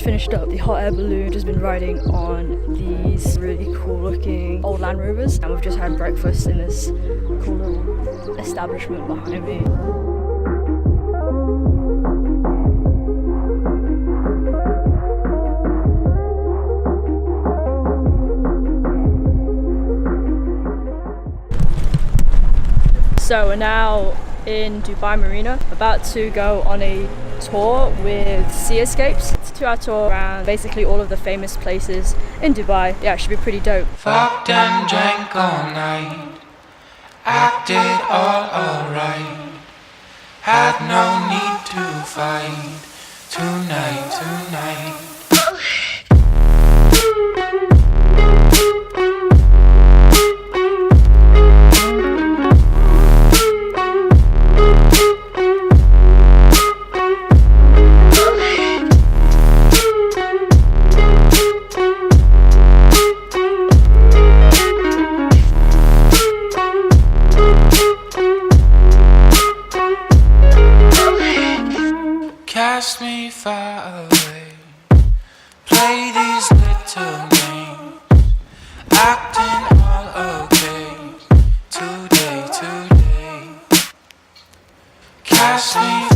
finished up the hot air balloon, just been riding on these really cool looking old Land Rovers, and we've just had breakfast in this cool little establishment behind me. So we're now in Dubai Marina, about to go on a tour with Sea Escapes. It's a 2-hour tour around basically all of the famous places in Dubai. Yeah, it should be pretty dope. Fucked and drank all night, acted all alright, had no need to fight tonight. Cast me far away, play these little games, acting all okay, today. Cast me